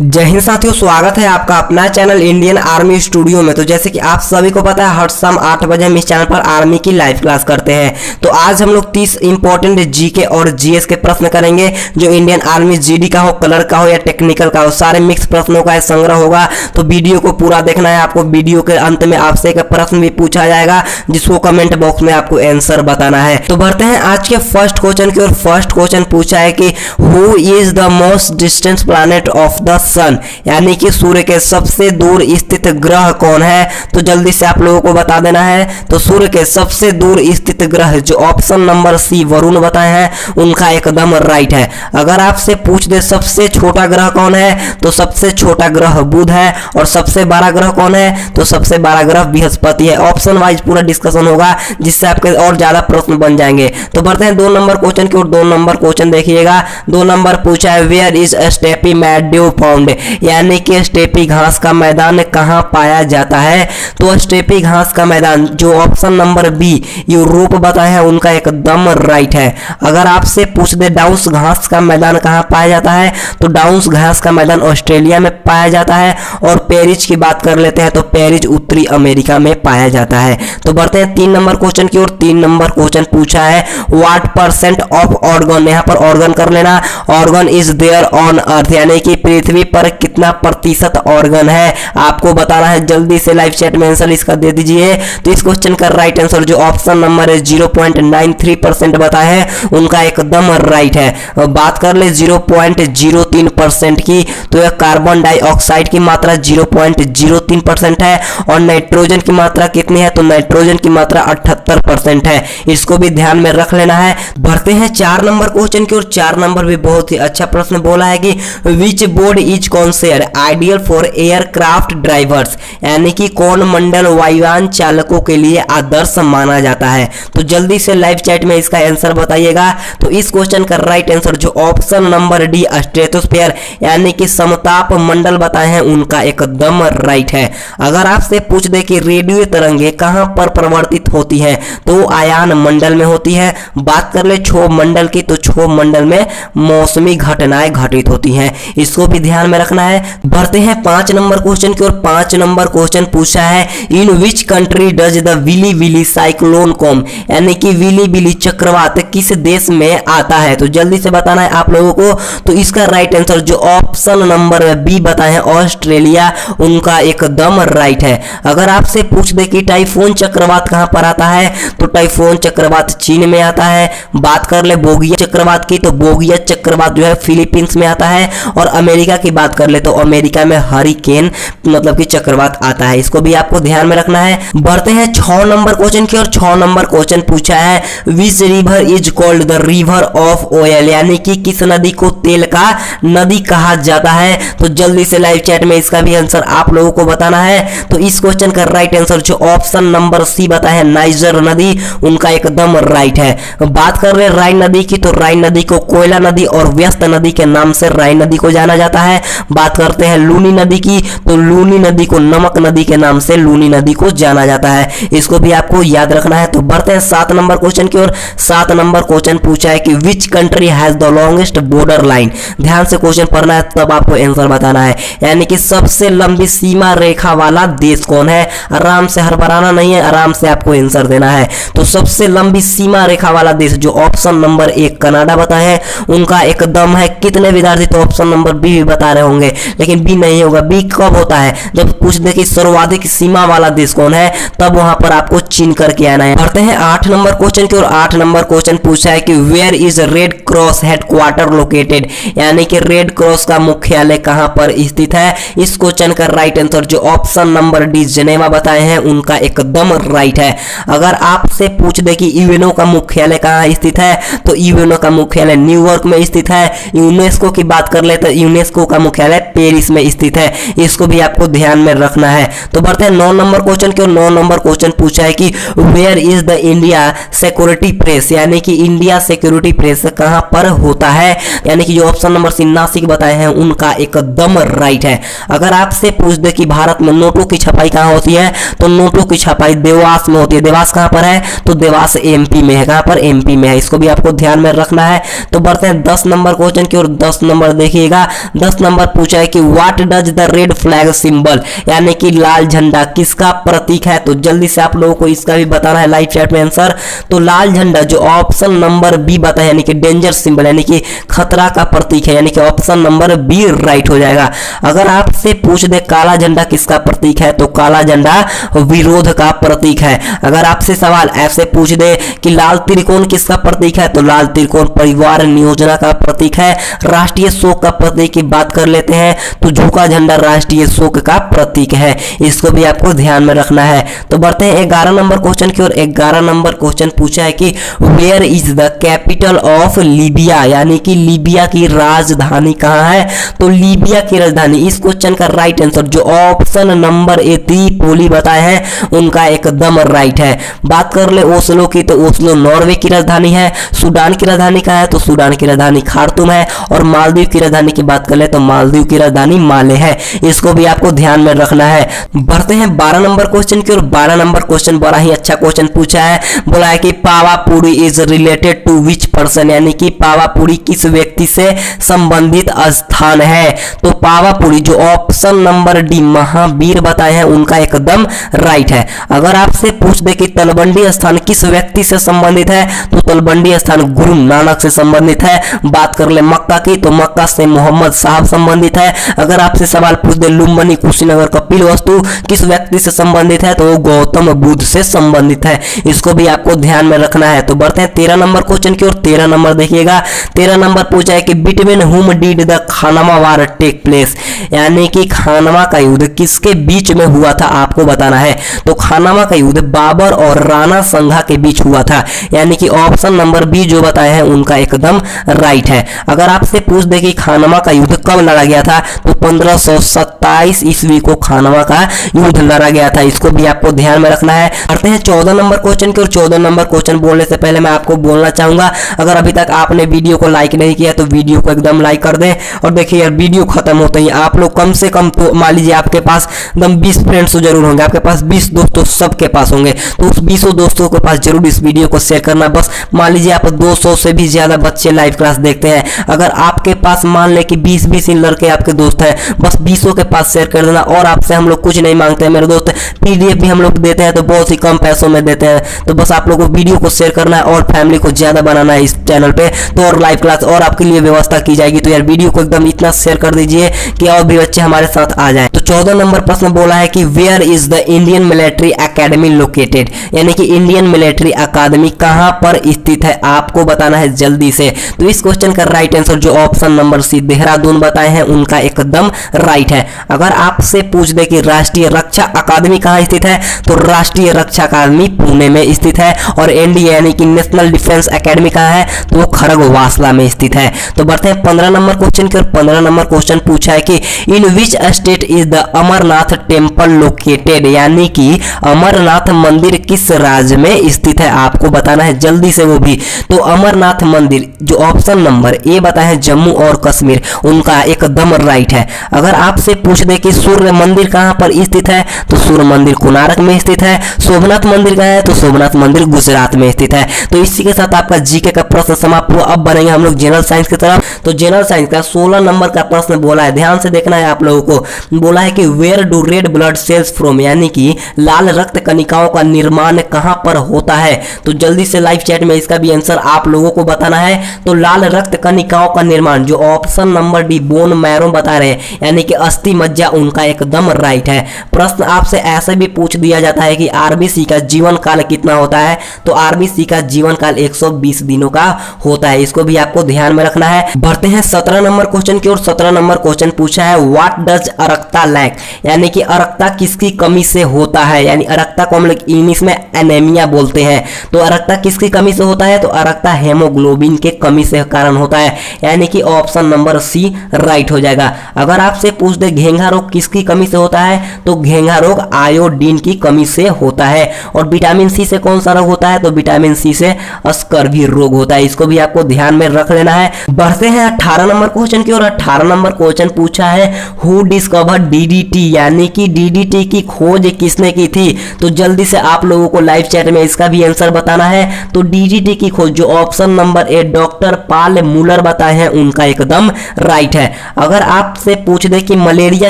जय हिंद साथियों, स्वागत है आपका अपना चैनल इंडियन आर्मी स्टूडियो में। तो जैसे कि आप सभी को पता है, हर शाम 8 बजे हम इस चैनल पर आर्मी की लाइव क्लास करते हैं। तो आज हम लोग 30 इंपॉर्टेंट जीके और जीएस के प्रश्न करेंगे, जो इंडियन आर्मी जीडी का हो, कलर का हो या टेक्निकल का हो, सारे मिक्स प्रश्नों का संग्रह होगा। तो वीडियो को पूरा देखना है आपको। वीडियो के अंत में आपसे एक प्रश्न भी पूछा जाएगा, जिसको कमेंट बॉक्स में आपको आंसर बताना है। तो बढ़ते हैं आज के फर्स्ट क्वेश्चन की ओर। फर्स्ट क्वेश्चन पूछा है कि who is the most distant planet of the sun, यानी कि सूर्य के सबसे दूर स्थित ग्रह कौन है। तो जल्दी से आप लोगों को बता देना है। तो सूर्य के सबसे दूर स्थित ग्रह जो ऑप्शन नंबर सी वरुण बताए हैं, उनका एकदम राइट है। अगर आपसे पूछ दे सबसे छोटा ग्रह कौन है, तो सबसे छोटा ग्रह बुध है। और सबसे बड़ा ग्रह कौन है, तो सबसे बड़ा ग्रह बृहस्पति है। ऑप्शन वाइज पूरा डिस्कशन होगा, जिससे आपके और ज्यादा प्रश्न बन जाएंगे। तो बढ़ते हैं 2 नंबर क्वेश्चन की ओर। 2 नंबर क्वेश्चन देखिएगा। 2 नंबर पूछा है वेयर इज स्टेपी मैड्यू फाउंड, यानी कि स्टेपी घास का मैदान कहाँ पाया जाता है। तो स्टेपी घास का मैदान जो ऑप्शन नंबर बी यूरोप बताए हैं, उनका एकदम राइट है। अगर आपसे पूछ दे डाउस घास का मैदान कहाँ पाया जाता है, तो डाउस घास का मैदान ऑस्ट्रेलिया में पाया जाता है। और पेरिस की बात कर लेते हैं, तो पेरिस उत्तरी अमेरिका में पाया जाता है। तो बढ़ते हैं 3 नंबर क्वेश्चन की ओर। 3 नंबर क्वेश्चन पूछा है व्हाट परसेंट ऑफ ऑर्गन, यहाँ पर ऑर्गन कर लेना, organ is there on earth, यानी कि पृथ्वी पर कितना प्रतिशत ऑर्गन है, आपको बताना है। जल्दी से लाइव चैट में आंसर इसका दे दीजिए। तो इस क्वेश्चन का राइट आंसर जो ऑप्शन नंबर है 0.93% बताए हैं, उनका एकदम राइट है। बात कर ले 0.03% की, तो यह कार्बन डाइऑक्साइड की मात्रा 0.03% है। और नाइट्रोजन की मात्रा कितनी है, तो नाइट्रोजन की मात्रा 78% है। इसको भी ध्यान में रख लेना है। बढ़ते हैं 4 नंबर क्वेश्चन की ओर। 4 नंबर भी बहुत ही अच्छा प्रश्न बोला है कि which board is considered ideal for aircraft drivers, यानी कि कौन मंडल वायुयान चालकों के लिए आदर्श माना जाता है। तो जल्दी से लाइव चैट में इसका आंसर बताइएगा। तो इस क्वेश्चन का राइट आंसर जो ऑप्शन नंबर डी स्ट्रेटोस्फीयर, यानी कि समताप मंडल बताए हैं, उनका एकदम राइट है। अगर आपसे पूछ दे कि रेडियो तरंगे कहां पर परिवर्तित होती हैं, तो आयान मंडल में होती है। बात कर ले क्षोभ मंडल की, तो क्षोभ मंडल में मौसमी घटनाएं घटित होती हैं। इसको भी ध्यान में रखना है। बढ़ते हैं 5 नंबर क्वेश्चन की ओर। 5 नंबर क्वेश्चन पूछा है in which country does the willy willy cyclone come, यानी कि विली विली चक्रवात किस देश में आता है। तो जल्दी से बताना है आप लोगों को। तो इसका राइट आंसर जो ऑप्शन नंबर बी बताए हैं ऑस्ट्रेलिया, उनका एकदम राइट है। अगर आपसे पूछ दे कि टाइफून चक्रवात कहां पर आता है, तो टाइफून चक्रवात चीन में आता है। बात कर ले बोगिया चक्रवात की, तो बोगिया चक्रवात जो है फिलीपींस में आता है। और अमेरिका की बात कर ले तो अमेरिका में हरिकेन मतलब कि चक्रवात आता है। इसको भी आपको ध्यान में रखना है। बढ़ते हैं 6 नंबर क्वेश्चन की ओर। 6 नंबर क्वेश्चन पूछा है which river is called the river of oil, यानी कि किस नदी को तेल का नदी कहा जाता है। तो जल्दी से लाइव चैट में इसका भी आंसर आप लोगों को बताना है। तो इस क्वेश्चन का राइट आंसर जो ऑप्शन नंबर सी बताया है नाइजर नदी, उनका एकदम राइट है। बात कर रहे राइन नदी की, तो राइन नदी को कोयला नदी और व्यस्त नदी के नाम से राइन नदी को जाना जाता है। बात करते हैं लूनी नदी की, तो लूनी नदी को नमक नदी के नाम से लूनी नदी को जाना जाता है। इसको भी आपको याद रखना है। तो बढ़ते हैं 7 नंबर क्वेश्चन की ओर। 7 नंबर क्वेश्चन पूछा है कि which country has the longest border line, ध्यान से क्वेश्चन पढ़ना है, तब आपको आंसर बताना है। यानी कि सबसे लंबी सीमा रेखा वाला देश कौन है। आराम से हड़बड़ाना नहीं है, आराम से आपको आंसर देना है। तो सबसे लंबी सीमा रेखा वाला देश जो ऑप्शन नंबर 1 कनाडा बताए हैं, उनका एकदम है। कितने विद्यार्थी तो ऑप्शन नंबर बी भी बता रहे होंगे, लेकिन बी नहीं होगा। बी कब होता है, जब पूछ दे कि सर्वाधिक सीमा वाला देश कौन है, तब वहां पर आपको चीन करके आना है। बढ़ते हैं 8 नंबर क्वेश्चन की ओर। 8 नंबर क्वेश्चन पूछा है कि where is Red Cross headquarter located, यानी कि रेड क्रॉस का मुख्यालय कहां पर स्थित है। इस क्वेश्चन का राइट आंसर जो ऑप्शन नंबर डी जेनेवा बताए हैं, उनका एकदम राइट है। अगर आपसे पूछ दे कि यूएनओ का मुख्यालय कहां स्थित है, तो यूएनओ का मुख्यालय न्यूयॉर्क में स्थित है। यूनेस्को की बात कर ले तो यूनेस्को का मुख्यालय पेरिस में स्थित है। इसको भी आपको ध्यान में रखना है। तो बढ़ते हैं 9 नंबर क्वेश्चन की ओर। 9 नंबर क्वेश्चन पूछा है कि where is the India Security Press, यानी कि इंडिया सिक्योरिटी प्रेस कहां पर होता है। यानी कि जो ऑप्शन नंबर सी नासिक बताए हैं, उनका एकदम राइट है। अगर आपसे पूछ दे कि भारत में नोटों की छपाई कहां होती है, तो नोटों की छपाई देवास में होती है। देवास कहां पर है, तो देवास एमपी में है। कहां पर, एमपी में है। इसको भी आपको ध्यान में रखना है। तो बढ़ते हैं 10 नंबर क्वेश्चन की ओर। 10 नंबर देखिएगा। 10 नंबर नंबर पूछा है कि what does the red flag symbol, यानी कि लाल झंडा किसका प्रतीक है। तो जल्दी से आप लोगों को इसका भी बताना है लाइव चैट में आंसर। तो लाल झंडा जो ऑप्शन नंबर बी बताया, यानी कि डेंजर सिंबल, यानी कि खतरा का प्रतीक है, यानी कि ऑप्शन नंबर बी राइट हो जाएगा। अगर आपसे पूछ दे काला झंडा किसका प्रतीक है, तो काला झंडा विरोध का प्रतीक है। अगर आपसे सवाल ऐसे पूछ दे कि लाल त्रिकोण किसका प्रतीक है, तो लाल त्रिकोण परिवार नियोजना का प्रतीक है। राष्ट्रीय शोक का प्रतीक की बात कर लेते हैं तो झुका झंडा राष्ट्रीय शोक का प्रतीक है, इसको भी आपको ध्यान में रखना है। तो बढ़ते हैं 11 नंबर क्वेश्चन की ओर। 11 नंबर क्वेश्चन पूछा है कि where is the capital of Libya, यानी कि लीबिया की राजधानी कहां है। तो लीबिया की राजधानी, इस क्वेश्चन का राइट आंसर जो ऑप्शन नंबर ए त्रिपोली बताए हैं उनका एकदम राइट है। बात कर ले ओस्लो की, तो ओस्लो नॉर्वे की राजधानी है। सूडान की राजधानी कहां है, तो सूडान की राजधानी खार्तूम है। और मालदीव की राजधानी की बात कर ले तो मालदीव की राजधानी माले है, इसको भी आपको ध्यान में रखना है। बढ़ते हैं 12 नंबर क्वेश्चन की ओर। 12 नंबर क्वेश्चन बड़ा ही अच्छा क्वेश्चन पूछा है। बोला है कि Pawapuri is related to which person, यानी कि पावापुरी किस व्यक्ति से संबंधित स्थान है। तो पावापुरी जो ऑप्शन नंबर डी महावीर बताए हैं उनका एकदम राइट है। अगर आपसे पूछ दे कि तलवंडी स्थान किस व्यक्ति से संबंधित है, तो तलवंडी स्थान गुरु नानक से संबंधित है। बात कर ले मक्का की, तो मक्का से मोहम्मद साहब संबंधित है। अगर आपसे सवाल पूछ दे लुम्बिनी कुशीनगर कपिल वस्तु किस व्यक्ति से संबंधित है, तो वो गौतम बुद्ध से संबंधित है, इसको भी आपको ध्यान में रखना है। तो बढ़ते हैं 13 नंबर क्वेश्चन की ओर। 13 नंबर देखिएगा। 13 नंबर पूछा है कि between whom did the Khanwa war take place, यानी कि खानवा का युद्ध किसके बीच में हुआ था, आपको बताना है। तो खानवा का युद्ध बाबर और राणा संघा के बीच हुआ था, यानी कि ऑप्शन नंबर बी जो बताए हैं उनका एकदम राइट है। अगर आपसे पूछ दे कि खानवा का युद्ध कब लड़ा गया था, तो 1527 ईस्वी को खानवा का युद्ध लड़ा गया था, इसको भी आपको ध्यान में रखना है। करते हैं 14 नंबर क्वेश्चन की। और 14 नंबर क्वेश्चन बोलने से पहले मैं आपको बोलना चाहूंगा, अगर अभी तक आपने वीडियो को लाइक नहीं किया तो वीडियो को एकदम लाइक कर दें। और देखिए यार, वीडियो खत्म होते ही आप लोग कम से कम, तो मान लीजिए आपके पास एकदम 20 फ्रेंड्स तो जरूर होंगे, आपके पास 20 दोस्तों सबके पास होंगे, तो उस 20 दोस्तों के पास जरूर इस वीडियो को शेयर करना। बस मान लीजिए आप 200 से भी ज्यादा बच्चे लाइव क्लास देखते हैं, अगर आपके पास मान ले कि 20 लड़के आपके दोस्त हैं, बस 20 के पास शेयर कर देना। और आपसे हम लोग कुछ नहीं मांगते हैं मेरे दोस्त, पीडीएफ भी हम लोग देते हैं तो बहुत ही कम पैसों में देते हैं। तो बस आप लोगों को वीडियो को शेयर करना है और फैमिली को ज्यादा बनाना है इस चैनल पे, तो और लाइव क्लास और आपके लिए व्यवस्था की जाएगी। तो यार वीडियो को एकदम इतना शेयर कर दीजिए कि और भी बच्चे हमारे साथ आ जाए। तो 14 नंबर प्रश्न बोला है कि where is the Indian Military Academy located, यानी कि इंडियन मिलिट्री अकादमी कहां पर स्थित है, आपको बताना है जल्दी से। तो इस क्वेश्चन का राइट आंसर जो ऑप्शन नंबर सी देहरादून बताए हैं उनका एकदम राइट है। अगर आपसे पूछ दे कि राष्ट्रीय रक्षा अकादमी कहां स्थित है, तो राष्ट्रीय रक्षा अकादमी पुणे में स्थित है। और एनडीए यानी कि नेशनल डिफेंस एकेडमी कहां है, तो वो खड़गवासला में स्थित है। तो बढ़ते हैं 15 नंबर क्वेश्चन की। और 15 नंबर क्वेश्चन पूछा है कि in which state is the Amarnath temple located, यानी कि अमरनाथ मंदिर किस राज्य में स्थित है, आपको बताना है जल्दी से वो भी। तो अमरनाथ मंदिर जो ऑप्शन नंबर ए बताए हैं जम्मू और कश्मीर, उनका एकदम राइट है। अगर आपसे पूछ दे कि सूर्य मंदिर कहां पर स्थित है, तो सूर्य मंदिर कोणार्क में स्थित है। सोमनाथ मंदिर कहां है, तो सोमनाथ मंदिर गुजरात में स्थित है। तो इसी के साथ आपका जीके का प्रश्न समाप्त हुआ। अब बढ़ेंगे हम लोग जनरल साइंस की तरफ। तो जनरल साइंस का 16 नंबर का प्रश्न बोला है, ध्यान से देखना है आप लोगों को। बोला है कि where do red blood cells from, यानी कि लाल रक्त कणिकाओं का निर्माण कहां पर होता है। तो जल्दी से लाइव चैट में इसका भी आंसर आप लोगों को बताना है। तो लाल रक्त कणिकाओं का निर्माण जो option number D bone marrow बता रहे हैं, यानी कि अस्थि मज्जा, उनका एकदम राइट है। प्रश्न आपसे ऐसे भी पूछ दिया जाता है कि आरबीसी का जीवन काल कितना होता है, तो आरबीसी का जीवन काल 120 दिनों का होता है, इसको भी आपको ध्यान में रखना है। बढ़ते हैं 17 नंबर क्वेश्चन की ओर। 17 नंबर क्वेश्चन पूछा है व्हाट डज अरक्ता लैक, यानी कि अरक्ता किसकी कमी से होता है, यानी अरक्ता को हम लोग इंग्लिश में एनीमिया बोलते हैं। तो अरक्ता किसकी कमी से होता है, तो अरक्ता हेमोग्लोबिन के कमी से कारण होता है, यानी कि ऑप्शन नंबर सी राइट हो जाएगा। अगर आपसे पूछ दे घेंघा रोग किसकी कमी से होता है, तो घेंघा रोग आयोडीन की कमी से होता है। और विटामिन सी से कौन सा रोग होता है, तो विटामिन सी से स्कर्वी रोग होता है, इसको भी आपको ध्यान में रख लेना है। बढ़ते हैं 18 नंबर क्वेश्चन की ओर। 18 नंबर क्वेश्चन पूछा है हु डिस्कवर्ड डीडीटी, यानी कि डीडीटी की खोज किसने की थी। तो जल्दी से आप लोगों को लाइव चैट में इसका भी आंसर बताना है। तो डीडीटी की खोज जो ऑप्शन नंबर ए डॉक्टर पाल मुलर बताए हैं उनका एकदम राइट है। अगर आपसे पूछ दे कि मलेरिया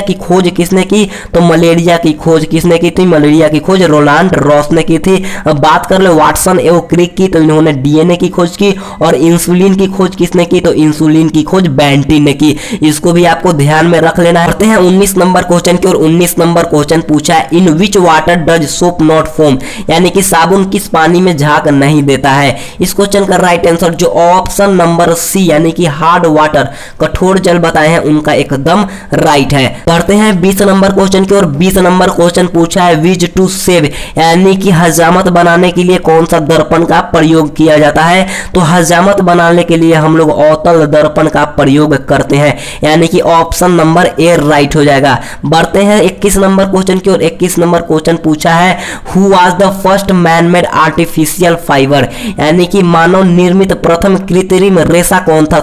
की खोज किसने की, तो मलेरिया की खोज किसने की थी? मलेरिया की खोज रोनाल्ड रॉस ने की थी। अब बात कर ले वाटसन एवं क्रिक की, तो इन्होंने डीएनए की खोज की। और इंसुलिन की खोज किसने की? तो इंसुलिन की खोज बेंटिन ने की। इसको भी आपको ध्यान में रख लेना है। करते हैं 19 नंबर क्वेश्चन की, और 19 नंबर क्वेश्चन पूछा है in which water does soap not foam, यानी कि साबुन किस पानी में झाग नहीं देता है? इस क्वेश्चन का राइट आंसर जो ऑप्शन नंबर सी यानी कि हार्ड वाटर, कठोर जल बताए हैं, उनका एकदम राइट है। बढ़ते हैं 20 नंबर क्वेश्चन की, और 20 नंबर क्वेश्चन पूछा है विच टू सेव, यानी कि हजामत बनाने के लिए कौन सा दर्पण का प्रयोग किया जाता है? तो हजामत बनाने के लिए हम लोग अवतल दर्पण का प्रयोग करते हैं, यानी कि ऑप्शन नंबर ए राइट हो जाएगा। बढ़ते हैं 21 नंबर क्वेश्चन की, और 21 नंबर क्वेश्चन पूछा है who was the first man made artificial fibre, यानी कि मानव निर्मित प्रथम कृत्रिम रेशा कौन था?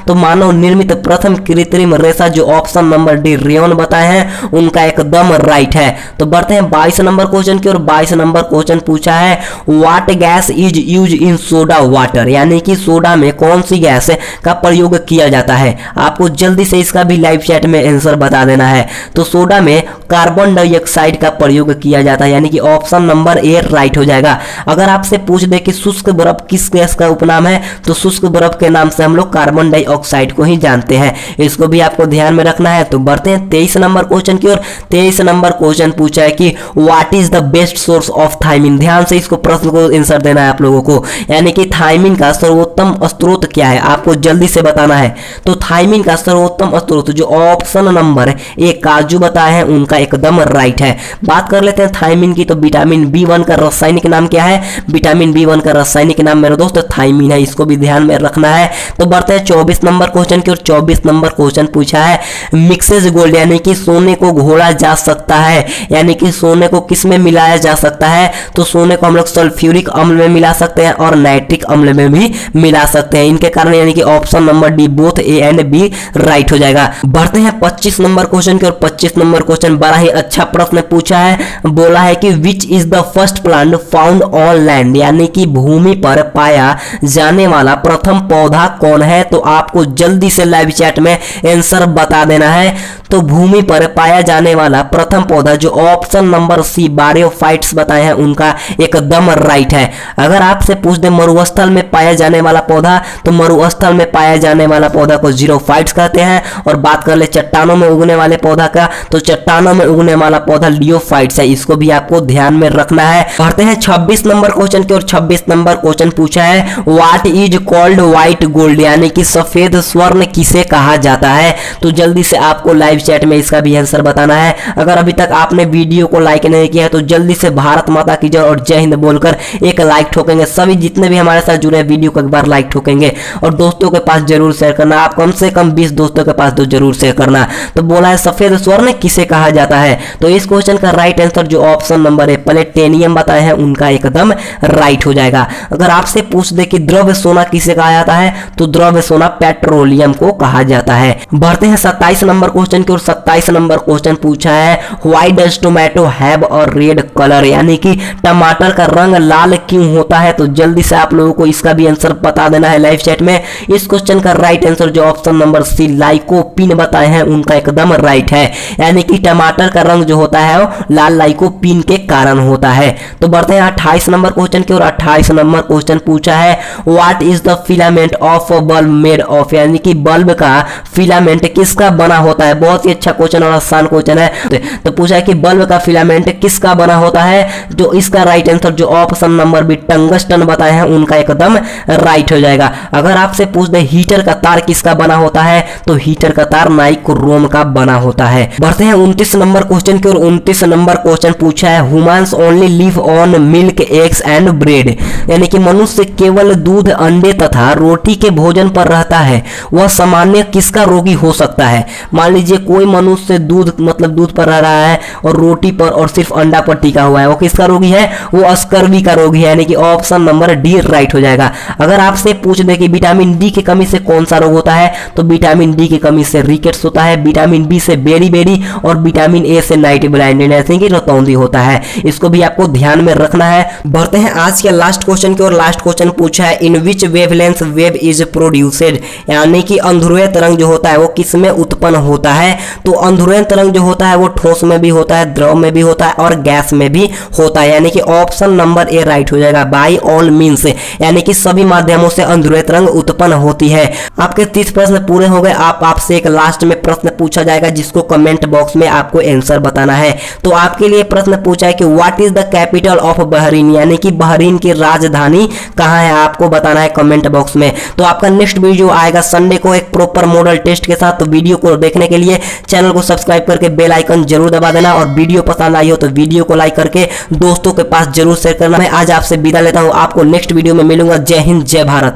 तो मानव निर्मित प्रथम कृत्रिम रेशा जो ऑप्शन नंबर डी रेयन बताए हैं, उनका एकदम राइट है। तो बढ़ते हैं 22 नंबर क्वेश्चन की, और 22 नंबर क्वेश्चन पूछा है what gas is use in soda water, यानी कि सोडा में कौन सी गैस का प्रयोग किया जाता है? आपको जल्दी से इसका भी लाइव चैट में आंसर बता देना है। तो सोडा में कार्बन डाइऑक्साइड का प्रयोग किया जाता है, यानी कि ऑप्शन नंबर ए राइट हो जाएगा। अगर आपसे पूछ दे कि शुष्क बर्फ किस गैस का उपनाम है, तो शुष्क बर्फ के नाम से हम लोग कार्बन डाइऑक्साइड को ही जानते हैं। इसको भी आपको ध्यान में रखना है। तो बढ़ते हैं 23 नंबर क्वेश्चन की, और 23 नंबर क्वेश्चन पूछा है कि what is the best source of thiamine. ध्यान से इसको प्रश्न को आंसर देना है आप लोगों को, यानी कि थायमिन का सर्वोत्तम स्रोत क्या है, आपको जल्दी से बताना है। तो थायमिन का सर्वोत्तम स्रोत जो ऑप्शन नंबर ए काजू बताए हैं, उनका एकदम राइट है। बात कर लेते हैं थायमिन की, तो विटामिन बी1 का रासायनिक नाम क्या है? विटामिन बी1 का रासायनिक नाम मेरे दोस्त थायमिन है, इसको भी ध्यान में रखना है। तो बढ़ते हैं 24 नंबर क्वेश्चन की, और 24 नंबर क्वेश्चन पूछा है मिक्सेज गोल्ड, यानी कि सोने को घोला जा सकता है, यानी कि सोने को किस में मिलाया जा सकता है? तो सोने को हम लोग सल्फ्यूरिक अम्ल में मिला सकते हैं और नाइट्रिक अम्ल में भी मिला सकते हैं। इनके कारण यानी कि option number D both A and B right हो जाएगा। बढ़ते हैं 25 नंबर क्वेश्चन की, और 25 नंबर क्वेश्चन बड़ा ही अच्छा प्रश्न पूछा है। बोला है कि which is the first plant found on land, यानी कि भूमि पर पाया जाने वाला प्रथम पौधा कौन है? तो आपको जल्दी से लाइव चैट में आंसर बता देना है। तो भूमि पर पाया जाने वाला प्रथम पौधा जो ऑप्शन नंबर सी बारियोफाइट्स बताए हैं, उनका एकदम राइट है। अगर आपसे पूछ दे मरुस्थल में पाया जाने वाला पौधा, तो मरुस्थल में पाया जाने वाला पौधा को जीरोफाइट्स कहते हैं। और बात कर ले चट्टानों में उगने वाले पौधा का, तो चट्टानों में उगने वाला पौधा लियोफाइट्स है, इसको भी आपको ध्यान में रखना है। बढ़ते हैं 26 नंबर क्वेश्चन की, और 26 नंबर क्वेश्चन पूछा है what is called white gold, यानी कि सफेद स्वर्ण किसे कहा जाता है? तो जल्दी से आपको लाइव चैट में इसका भी आंसर बताना है। अगर अभी तक आपने वीडियो को लाइक नहीं किया है, तो जल्दी से भारत माता की जय और जय हिंद बोलकर एक लाइक ठोकेंगे। सभी जितने भी हमारे साथ जुड़े हैं वीडियो को एक बार लाइक ठोकेंगे, और दोस्तों के पास जरूर शेयर करना। आप कम से कम 20 दोस्तों के पास तो जरूर शेयर करना। तो बोला है सफेद स्वर्ण किसे कहा जाता है? तो इस क्वेश्चन का राइट आंसर जो ऑप्शन नंबर ए प्लेटिनियम बताए हैं, उनका एकदम राइट हो जाएगा। अगर आपसे पूछ दे कि द्रव्य सोना किसे कहा जाता है, तो द्रव्य सोना पेट्रोलियम को कहा जाता है। बढ़ते हैं 27 नंबर क्वेश्चन की, और 27 नंबर क्वेश्चन पूछा है why does tomato have a red colour, यानी कि टमाटर का रंग लाल क्यों होता है? तो जल्दी से आप लोगों को इसका भी आंसर बता देना है लाइव चैट में। इस क्वेश्चन का राइट आंसर जो ऑप्शन नंबर सी लाइकोपिन बताए हैं, उनका एकदम राइट है, यानी कि टमाटर का रंग जो होता है वो लाल लाइकोपिन के कारण होता है। तो बढ़ते हैं 28 नंबर क्वेश्चन की, और 28 नंबर क्वेश्चन पूछा है what is the filament of bulb made of, यानी कि बल्ब का फिलामेंट किसका बना होता है? बहुत ही अच्छा क्वेश्चन और आसान क्वेश्चन है। तो पूछा है कि बल्ब का फिलामेंट किसका बना होता है? जो इसका राइट आंसर जो ऑप्शन नंबर बी टंगस्टन बताए हैं, उनका एकदम राइट हो जाएगा। अगर आपसे पूछ दे हीटर का तार किसका बना होता है, तो हीटर का तार नाइक्रोम का बना होता है। बढ़ते हैं 29 नंबर क्वेश्चन की, और 29 नंबर क्वेश्चन पूछा है humans only live on milk eggs and bread, यानी कि मनुष्य केवल दूध अंडे तथा रोटी के भोजन पर रहता है, वह सामान्य किसका रोगी हो सकता है? मान लीजिए कोई मनुष्य दूध मतलब दूध पर रह रहा है और रोटी पर और सिर्फ अंडा पर टिका हुआ है, वो किसका रोगी है? वो स्कर्वी का रोगी है, यानी कि ऑप्शन नंबर डी राइट हो जाएगा। अगर आपसे पूछ दे कि विटामिन डी की कमी से कौन सा रोग होता है, तो विटामिन डी की कमी से रिकेट्स होता है, विटामिन बी से बेरी और विटामिन ए से नाइट ब्लाइंडनेस यानी कि रतौंधी होता है। इसको भी आपको ध्यान में रखना है। बढ़ते हैं आज के लास्ट क्वेश्चन की ओर। लास्ट क्वेश्चन पूछा है in which wavelength wave is produced, यानी कि अंधुरय तरंग जो होता है वो किस में उत्पन्न होता है। तो अंधुरय तरंग जो होता है वो ठोस में भी होता है, द्रव में भी होता है और गैस में भी होता है, यानी कि ऑप्शन नंबर ए राइट हो जाएगा, बाय ऑल मींस, यानी कि सभी माध्यमों से अंधुरय तरंग उत्पन्न होती है। आपके 30 प्रश्न पूरे हो गए। आपसे एक लास्ट में प्रश्न पूछा जाएगा जिसको कमेंट बॉक्स में आपको आंसर बताना है। तो आपके लिए प्रश्न पूछा है कि what is the capital of Bahrain, यानी कि बहरीन की राजधानी कहां है, आपको बताना है कमेंट बॉक्स में। तो आपका नेक्स्ट वीडियो आएगा संडे को एक प्रॉपर मॉडल टेस्ट के साथ। तो वीडियो को देखने के लिए चैनल को सब्सक्राइब करके बेल आइकन जरूर दबा देना और वीडियो पसंद आई हो तो वीडियो को लाइक करके दोस्तों के पास जरूर शेयर करना। मैं आज आपसे विदा लेता हूं, आपको नेक्स्ट वीडियो में मिलूंगा। जय हिंद, जय भारत।